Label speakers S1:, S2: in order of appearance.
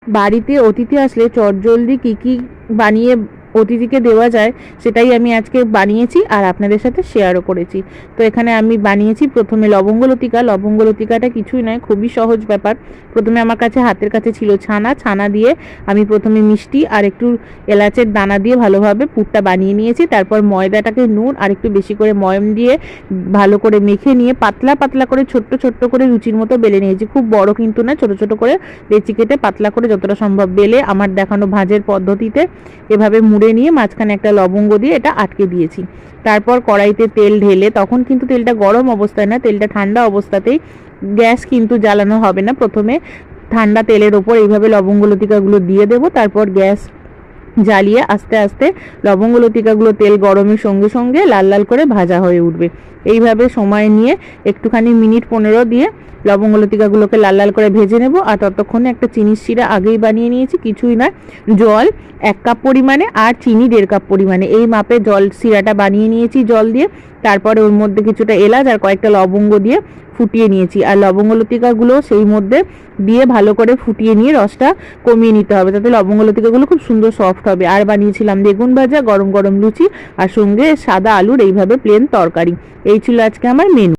S1: বাড়িতে অতিথি আসলে চটজলদি কী কী বানিয়ে অতিথিকে দেওয়া যায় সেটাই আমি আজকে বানিয়েছি আর আপনাদের সাথে শেয়ারও করেছি। তো এখানে আমি বানিয়েছি প্রথমে লবঙ্গ লতিকা। লবঙ্গ লতিকাটা কিছুই নয়, খুবই সহজ ব্যাপার। প্রথমে আমার কাছে হাতের কাছে ছিল ছানা। ছানা দিয়ে আমি প্রথমে মিষ্টি আর একটু এলাচের দানা দিয়ে ভালোভাবে পুরটা বানিয়ে নিয়েছি। তারপর ময়দাটাকে নুন আর একটু বেশি করে ময়ম দিয়ে ভালো করে মেখে নিয়ে পাতলা পাতলা করে ছোট্ট ছোট্ট করে লুচির মতো বেলে নিয়েছি। খুব বড় কিন্তু না, ছোট ছোট করে লেচি কেটে পাতলা করে যতটা সম্ভব বেলে আমার দেখানো ভাঁজের পদ্ধতিতে এভাবে মুড়ে নিয়ে মাঝখানে একটা লবঙ্গ দিয়ে এটা আটকে দিয়েছি। তারপর কড়াইতে তেল ঢেলে, তখন কিন্তু তেলটা গরম অবস্থায় না, তেলটা ঠান্ডা অবস্থাতেই, গ্যাস কিন্তু জ্বালানো হবে না। প্রথমে ঠান্ডা তেলের ওপর এইভাবে লবঙ্গ লতিকাগুলো দিয়ে দেবো। তারপর গ্যাস জ্বালিয়ে আস্তে আস্তে লবঙ্গ লতিকাগুলো তেল গরমের সঙ্গে সঙ্গে লাল লাল করে ভাজা হয়ে উঠবে। এইভাবে সময় নিয়ে একটুখানি মিনিট 15 দিয়ে লবঙ্গ লতিকাগুলোকে লাল লাল করে ভেজে নেব। আর ততক্ষণে একটা চিনির শিরা আগেই বানিয়ে নিয়েছি, কিছুই না, জল 1 কাপ পরিমাণে আর চিনি 1.5 কাপ পরিমাণে, এই মাপে জল শিরাটা বানিয়ে নিয়েছি জল দিয়ে। তারপরে ওর মধ্যে কিছুটা এলাচ আর কয়েকটা লবঙ্গ দিয়ে ফুটিয়ে নিয়েছি। আর লবঙ্গ লতিকাগুলো সেই মধ্যে দিয়ে ভালো করে ফুটিয়ে নিয়ে রসটা কমিয়ে নিতে হবে, তাতে লবঙ্গ লতিকাগুলো খুব সুন্দর সফট হবে। আর বানিয়েছিলাম বেগুন ভাজা, গরম গরম লুচি আর সঙ্গে সাদা আলুর এইভাবে প্লেন তরকারি। এই ছিল আজকে আমার মেনু।